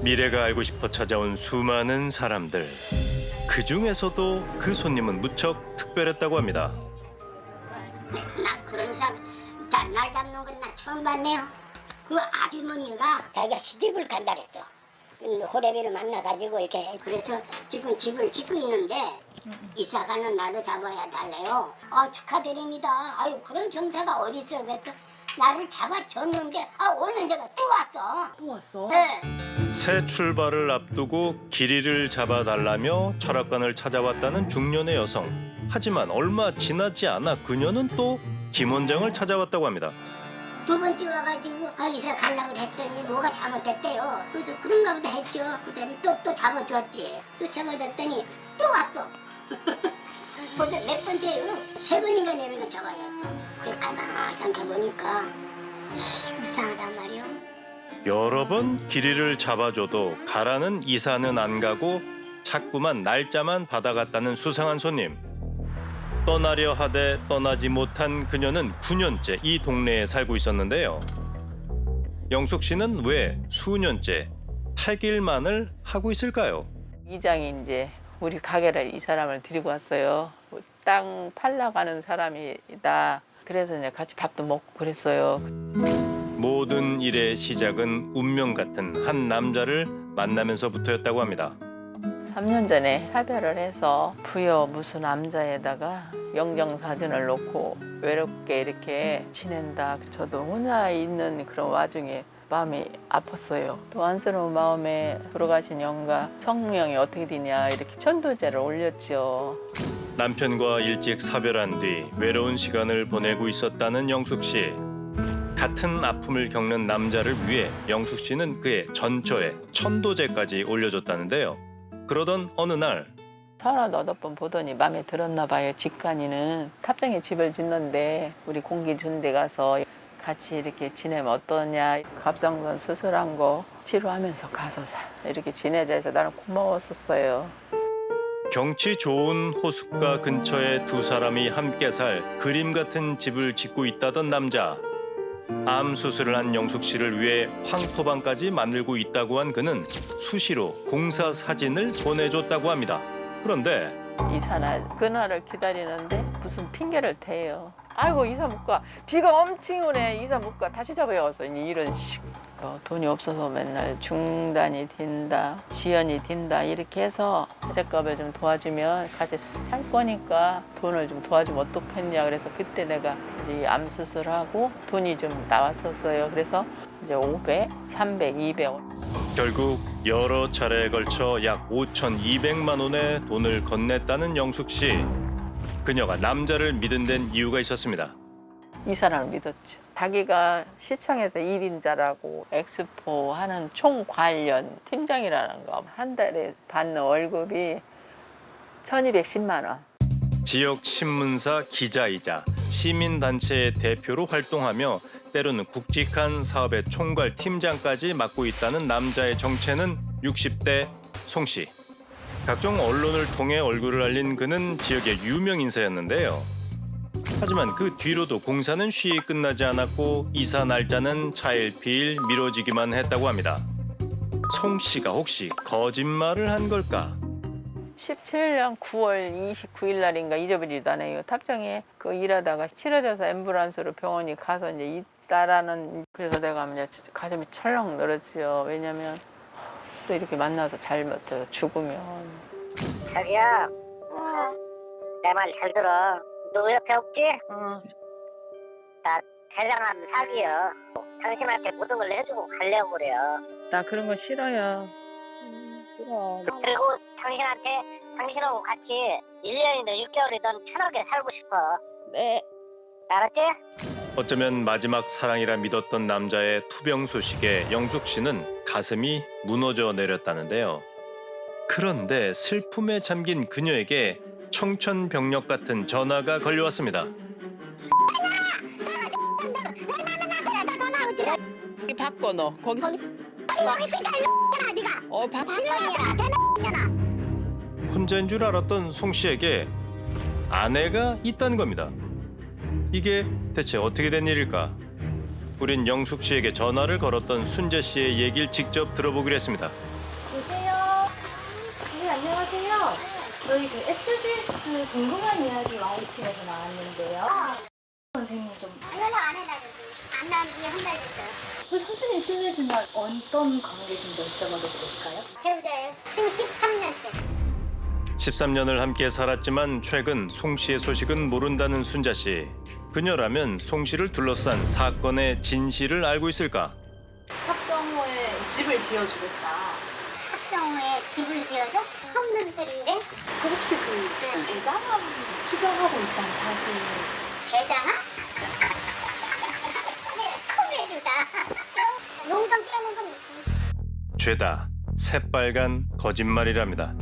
미래가 알고 싶어 찾아온 수많은 사람들. 그 중에서도 그 손님은 무척 특별했다고 합니다. 나 그런 날 잡는 건 나 처음 봤네요. 그 아주머니가 자기가 시집을 간다 그랬어. 호래비를 만나가지고 이렇게 그래서 지금 집을 짓고 있는데 이사 가는 날을 잡아야 달래요. 축하드립니다. 아유 그런 경사가 어디 있어? 그래서 나를 잡아줬는데 오늘 제가 또 왔어. 또 왔어? 네. 새 출발을 앞두고 길이를 잡아달라며 철학관을 찾아왔다는 중년의 여성. 하지만 얼마 지나지 않아 그녀는 또 김 원장을 찾아왔다고 합니다. 두 번째 와가지고 이사 가려고 했더니 뭐가 잘못됐대요. 그래서 그런가 보다 했죠. 그다음에 또 잡아줬지. 또 잡아줬더니 또 왔어. 벌써 몇 번째요? 세 번인가 네 번인가 잡아줬어. 가만히 생각해보니까 이상하단 말이요. 여러 번 길이를 잡아줘도 가라는 이사는 안 가고 자꾸만 날짜만 받아갔다는 수상한 손님. 떠나려 하되 떠나지 못한 그녀는 9년째 이 동네에 살고 있었는데요. 영숙 씨는 왜 수년째 탈길만을 하고 있을까요? 이장이 이제 우리 가게를 이 사람을 데리고 왔어요. 땅 팔러 가는 사람이다. 그래서 이제 같이 밥도 먹고 그랬어요. 모든 일의 시작은 운명 같은 한 남자를 만나면서부터였다고 합니다. 3년 전에 사별을 해서 부여 무슨 남자에다가 영정사진을 놓고 외롭게 이렇게 지낸다. 저도 혼자 있는 그런 와중에 마음이 아팠어요. 또 안쓰러운 마음에 돌아가신 영가 성명이 어떻게 되냐 이렇게 천도제를 올렸죠. 남편과 일찍 사별한 뒤 외로운 시간을 보내고 있었다는 영숙 씨. 같은 아픔을 겪는 남자를 위해 영숙 씨는 그의 전처에 천도제까지 올려줬다는데요. 그러던 어느 날 38번 보더니 마음에 들었나 봐요. 직관이는 탑정에 집을 짓는데 우리 공기 준 데 가서 같이 이렇게 지내면 어떠냐. 갑상선 수술한 거 치료하면서 가서 이렇게 지내자 해서 나는 고마웠었어요. 경치 좋은 호숫가 근처에 두 사람이 함께 살 그림 같은 집을 짓고 있다던 남자. 암 수술을 한 영숙 씨를 위해 황토방까지 만들고 있다고 한 그는 수시로 공사 사진을 보내줬다고 합니다. 그런데 이사날 그날을 기다리는데 무슨 핑계를 대요. 아이고 이사 못 가. 비가 엄청 오네. 이사 못 가. 다시 잡아야겠어. 이런 식. 돈이 없어서 맨날 중단이 딘다, 지연이 딘다 이렇게 해서 화재값을 좀 도와주면 같이 살 거니까 돈을 좀 도와주면 어떻겠냐. 그래서 그때 내가 이 암 수술하고 돈이 좀 나왔었어요. 그래서 이제 500, 300, 200. 결국 여러 차례에 걸쳐 약 5,200만 원의 돈을 건넸다는 영숙 씨. 그녀가 남자를 믿은 데는 이유가 있었습니다. 이 사람을 믿었죠. 자기가 시청에서 1인자라고 엑스포 하는 총 관련 팀장이라는 거. 한 달에 받는 월급이 1,210만 원. 지역 신문사 기자이자 시민단체의 대표로 활동하며 때로는 굵직한 사업의 총괄 팀장까지 맡고 있다는 남자의 정체는 60대 송 씨. 각종 언론을 통해 얼굴을 알린 그는 지역의 유명 인사였는데요. 하지만 그 뒤로도 공사는 쉬이 끝나지 않았고 이사 날짜는 차일피일 미뤄지기만 했다고 합니다. 송 씨가 혹시 거짓말을 한 걸까? 17년 9월 29일 날인가 잊어버리지도 않아요. 탑정에 그 일하다가 치러져서 앰뷸런스로 병원에 가서 이제 있다라는. 그래서 내가 이제 가슴이 철렁 늘었지요. 왜냐면 또 이렇게 만나서 잘못해서 죽으면. 자기야, 내 말 잘 들어. 너 옆에 없지? 응. 나 대단한 사기야. 당신한테 모든 걸 해주고 가려고 그래요. 나 그런 거 싫어요. 싫어. 그리고 당신하고 같이 1년이든 6개월이든 편하게 살고 싶어. 네. 알았지? 어쩌면 마지막 사랑이라 믿었던 남자의 투병 소식에 영숙 씨는 가슴이 무너져 내렸다는데요. 그런데 슬픔에 잠긴 그녀에게 청천벽력 같은 전화가 걸려왔습니다. 여기 바꿔 너. 거기 혼자인 줄 알았던 송 씨에게 아내가 있다는 겁니다. 이게 대체 어떻게 된 일일까? 우린 영숙 씨에게 전화를 걸었던 순재 씨의 얘기를 직접 들어보기로 했습니다. 저희 그 SBS 궁금한 이야기 YT에서 나왔는데요. 선생님 좀 연락 안 해가지고 안 나온 지 한 달 됐어요. 그 선생님 실례지만 어떤 관계신지 여쭤봐도 될까요? 배우자예요. 지금 13년째. 13년을 함께 살았지만 최근 송 씨의 소식은 모른다는 순자 씨. 그녀라면 송 씨를 둘러싼 사건의 진실을 알고 있을까? 합정호에 집을 지어주겠다. 합정호에 집을 지어줘? 처음 듣는 소리인데? 그 혹시 그 대장암 투병하고 있다는 사실 대장아? 코미디다. 농장 뛰어낸 건 있지. 죄다 새빨간 거짓말이랍니다.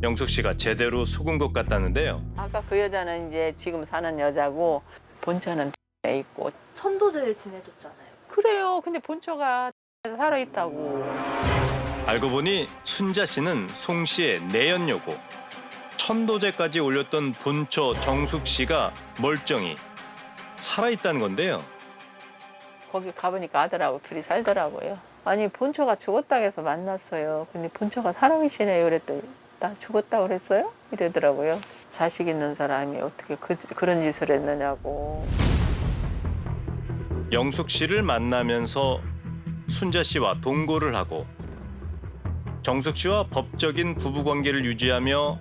영숙 씨가 제대로 속은 것 같다는데요. 아까 그 여자는 이제 지금 사는 여자고 본처는 애 있고. 천도제를 지내줬잖아요. 그래요. 근데 본처가 살아있다고. 알고 보니 순자 씨는 송 씨의 내연녀고 천도제까지 올렸던 본처 정숙 씨가 멀쩡히 살아있다는 건데요. 거기 가보니까 아들하고 둘이 살더라고요. 아니 본처가 죽었다고 해서 만났어요. 근데 본처가 살아계시네요. 그랬더니 나 죽었다 그랬어요? 이러더라고요. 자식 있는 사람이 어떻게 그런 짓을 했느냐고. 영숙 씨를 만나면서 순자 씨와 동거를 하고 정숙 씨와 법적인 부부관계를 유지하며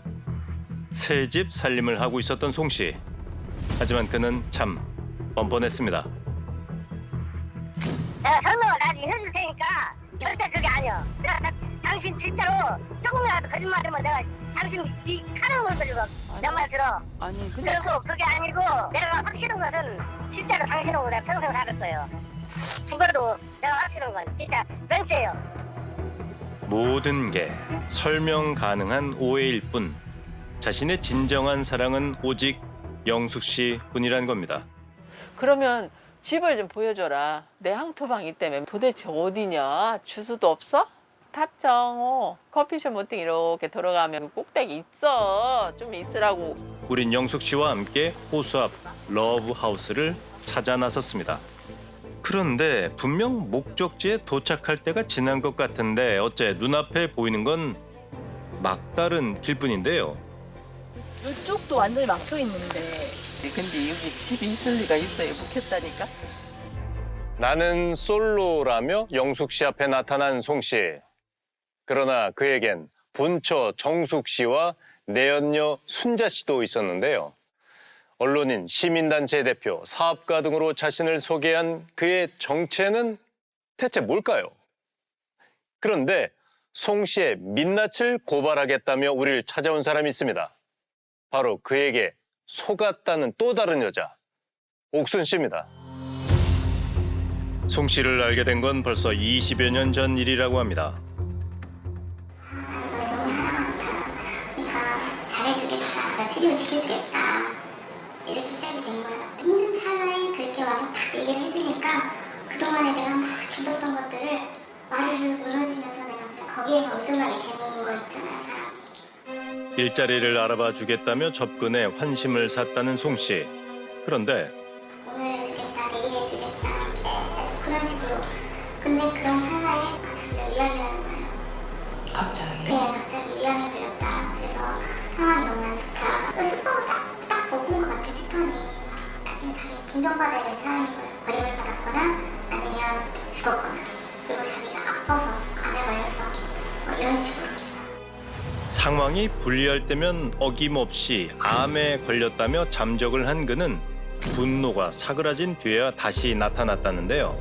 새 집 살림을 하고 있었던 송 씨. 하지만 그는 참 뻔뻔했습니다. 내가 설명을 나중에 해줄 테니까 절대 그게 아니야. 내가 당신 진짜로 조금이라도 거짓말하면 내가 당신 이 칼을 물어주고 내 말 들어. 아니 근데 그리고 그게 아니고 내가 확실한 것은 진짜로 당신하고 내가 평생 살았어요. 죽어도 내가 확실한 건 진짜 벤츠예요. 모든 게 설명 가능한 오해일 뿐 자신의 진정한 사랑은 오직 영숙 씨뿐이란 겁니다. 그러면 집을 좀 보여줘라. 내 항토방 있다며 도대체 어디냐? 주소도 없어? 탑정 커피숍 모팅 이렇게 들어가면 꼭대기 있어. 좀 있으라고. 우린 영숙 씨와 함께 호수 앞 러브하우스를 찾아 나섰습니다. 그런데 분명 목적지에 도착할 때가 지난 것 같은데 어째 눈앞에 보이는 건 막다른 길뿐인데요. 이쪽도 완전히 막혀 있는데 근데 여기 집이 있을 리가 있어요. 묵혔다니까. 나는 솔로라며 영숙 씨 앞에 나타난 송 씨. 그러나 그에겐 본처 정숙 씨와 내연녀 순자 씨도 있었는데요. 언론인, 시민단체 대표, 사업가 등으로 자신을 소개한 그의 정체는 대체 뭘까요? 그런데 송 씨의 민낯을 고발하겠다며 우리를 찾아온 사람이 있습니다. 바로 그에게 속았다는 또 다른 여자, 옥순 씨입니다. 송 씨를 알게 된 건 벌써 20여 년 전 일이라고 합니다. 널 너무 사랑한다. 그러니까 잘해주겠다. 나 치료를 시켜주겠다. 이렇게 시작이 된 거야. 힘든 찰나에 그렇게 와서 딱 얘기를 해주니까 그동안에 내가 막 견뎠던 것들을 와르르 무너지면서 내가 그냥 거기에만 의존하게 되는 거 있잖아요, 사람이. 일자리를 알아봐 주겠다며 접근해 환심을 샀다는 송 씨. 그런데 오늘 해주겠다, 내일 해주겠다. 계속 그런 식으로. 근데 그런 찰나에 자기가 위암이라는 거예요. 갑자기? 네, 갑자기 위암이 걸렸다. 그래서 상황이 너무 안 좋다. 수법을 딱 뽑은 것 같아, 패턴이. 그냥 자기 동정받아야 될 사람인 거예요. 버림을 받았거나 아니면 죽었거나. 그리고 자기가 아파서 암에 걸려서 뭐 이런 식으로. 상황이 불리할 때면 어김없이 암에 걸렸다며 잠적을 한 그는 분노가 사그라진 뒤에야 다시 나타났다는데요.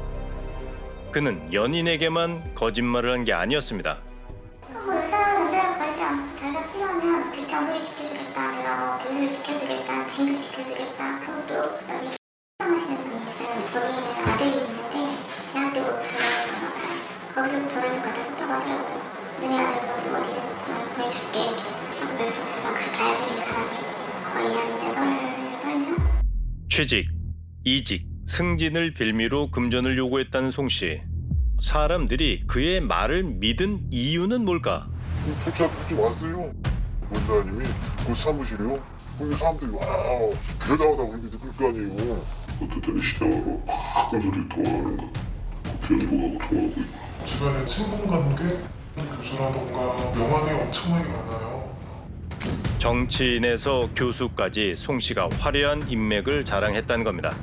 그는 연인에게만 거짓말을 한 게 아니었습니다. 의자를 버리지 않고 자기가 필요하면 직장 소개시켜주겠다. 내가 교수를 시켜주겠다. 진급시켜주겠다. 그리고 또 여기 하시는 분이 있어요. 본인은 아들이 있는데 대학교 교수인가 봐요. 거기서 돈을 좀 갖다 썼다고 하더라고요. 너네 아들 어디든 보내줄게. 그래서 제가 그렇게 알고 있는 사람이 거의 한 8명? 취직, 이직, 승진을 빌미로 금전을 요구했다는 송 씨. 사람들이 그의 말을 믿은 이유는 뭘까? 도착하지 마세요. 원장님이 그 사무실이요. 거기 사람들이 와 대단하다고 그렇게 느낄 거 아니에요. 어떤 시장으로 큰 소리 통화하는 거. 변호하고 통화하고 있고. 주변에 친분 관계, 교수라던가 명함이 엄청나게 많아요. 정치인에서 교수까지 송 씨가 화려한 인맥을 자랑했다는 겁니다.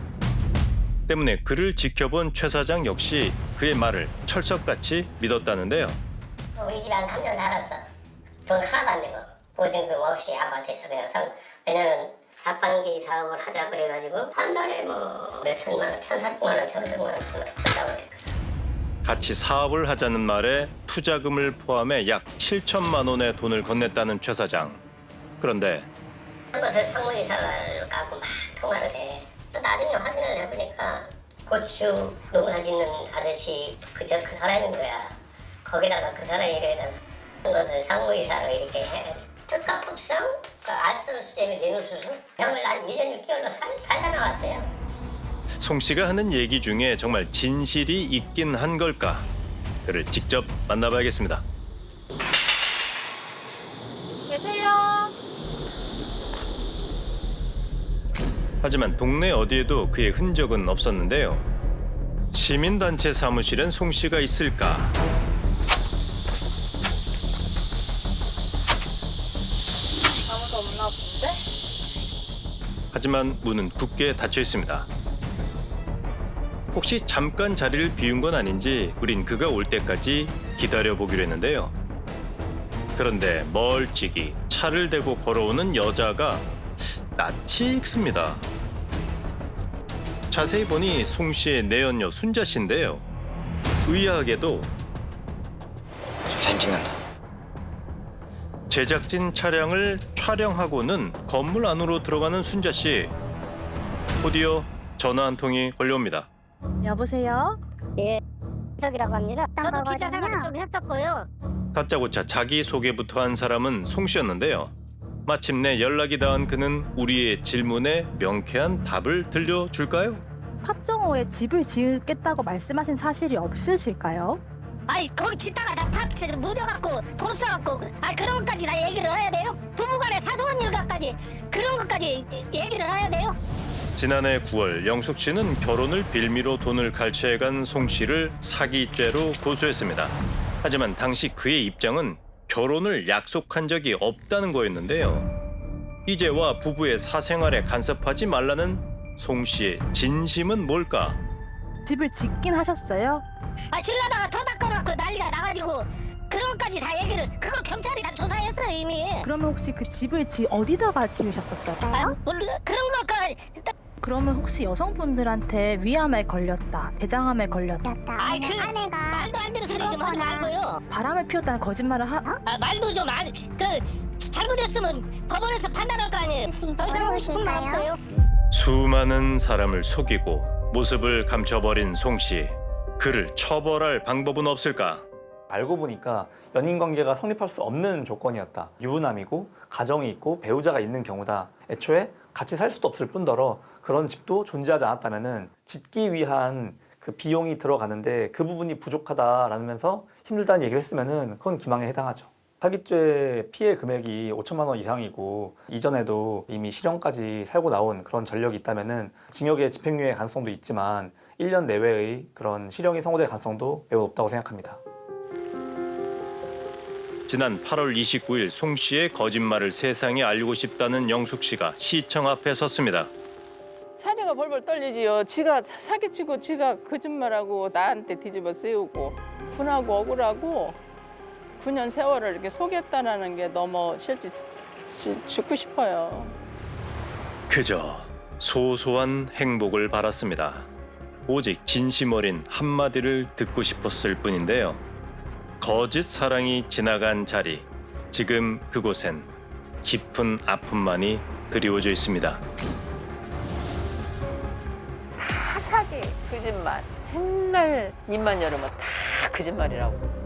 때문에 그를 지켜본 최 사장 역시 그의 말을 철석같이 믿었다는데요. 우리 집에 한 3년 살았어. 돈 하나도 안 내고 보증금 없이 아파트에서 그냥 왜냐면 자판기 사업을 하자 그래가지고 한 달에 뭐 몇천만 원, 1,400만 원, 1,500만 원 준다고 그랬거든. 같이 사업을 하자는 말에 투자금을 포함해 약 7천만 원의 돈을 건넸다는 최 사장. 그런데 그것을 상무이사를 갖고 막 통화를 해. 또 나중에 확인을 해보니까 고추 농사 짓는 아저씨 그 사람인 거야. 거기다가 그 사람이 이래다 것을 상무이사로 이렇게 해. 특가법상 알선 수재미 뇌물수수 병을 한 1년 6개월로 살다 나왔어요. 송 씨가 하는 얘기 중에 정말 진실이 있긴 한 걸까? 그를 직접 만나봐야겠습니다. 계세요? 하지만 동네 어디에도 그의 흔적은 없었는데요. 시민단체 사무실엔 송 씨가 있을까? 아무도 없나 본데? 하지만 문은 굳게 닫혀 있습니다. 혹시 잠깐 자리를 비운 건 아닌지 우린 그가 올 때까지 기다려보기로 했는데요. 그런데 멀찍이 차를 대고 걸어오는 여자가 낯이 익습니다. 자세히 보니 송 씨의 내연녀 순자 씨인데요. 의아하게도 사진 찍는다. 제작진 차량을 촬영하고는 건물 안으로 들어가는 순자 씨. 곧이어 전화 한 통이 걸려옵니다. 여보세요? 석이라고 합니다. 저도 기자 생활을 좀 했었고요. 다짜고짜 자기소개부터 한 사람은 송 씨였는데요. 마침내 연락이 닿은 그는 우리의 질문에 명쾌한 답을 들려줄까요? 탑정호에 집을 지으겠다고 말씀하신 사실이 없으실까요? 아이 거기 짓다가 다 팝 묻어갖고 돈 없어갖고 그런 것까지 다 얘기를 해야 돼요? 부부간의 사소한 일까지 그런 것까지 얘기를 해야 돼요? 지난해 9월 영숙 씨는 결혼을 빌미로 돈을 갈취해간 송 씨를 사기죄로 고소했습니다. 하지만 당시 그의 입장은 결혼을 약속한 적이 없다는 거였는데요. 이제와 부부의 사생활에 간섭하지 말라는 송 씨의 진심은 뭘까? 집을 짓긴 하셨어요? 질러다가 터 닦아놓고 난리가 나가지고 그런 것까지 다 얘기를 그거 경찰이 다 조사했어요 이미. 그러면 혹시 그 집을 어디다가 지으셨었어요? 그런 것까지 그러면 혹시 여성분들한테 위암에 걸렸다, 대장암에 걸렸다, 그 말도 안 되는 소리 좀 하지 말고요. 바람을 피웠다는 거짓말을 말도 좀 잘못했으면 법원에서 판단할 거 아니에요. 더 이상 하고 싶은 말 없어요. 수많은 사람을 속이고 모습을 감춰버린 송 씨. 그를 처벌할 방법은 없을까? 알고 보니까 연인 관계가 성립할 수 없는 조건이었다. 유부남이고 가정이 있고 배우자가 있는 경우다. 애초에 같이 살 수도 없을 뿐더러 그런 집도 존재하지 않았다면은 짓기 위한 그 비용이 들어가는데 그 부분이 부족하다라면서 힘들다는 얘기를 했으면은 그건 기망에 해당하죠. 사기죄 피해 금액이 5천만 원 이상이고 이전에도 이미 실형까지 살고 나온 그런 전력이 있다면은 징역의 집행유예 가능성도 있지만 1년 내외의 그런 실형이 선고될 가능성도 매우 높다고 생각합니다. 지난 8월 29일 송 씨의 거짓말을 세상에 알리고 싶다는 영숙 씨가 시청 앞에 섰습니다. 사지가 벌벌 떨리지요. 지가 사기치고 지가 거짓말하고 나한테 뒤집어 쓰우고 분하고 억울하고 9년 세월을 이렇게 속였다는 게 너무 실제 죽고 싶어요. 그저 소소한 행복을 바랐습니다. 오직 진심 어린 한마디를 듣고 싶었을 뿐인데요. 거짓 사랑이 지나간 자리, 지금 그곳엔 깊은 아픔만이 드리워져 있습니다. 다 사기, 거짓말. 맨날 입만 열으면 다 거짓말이라고.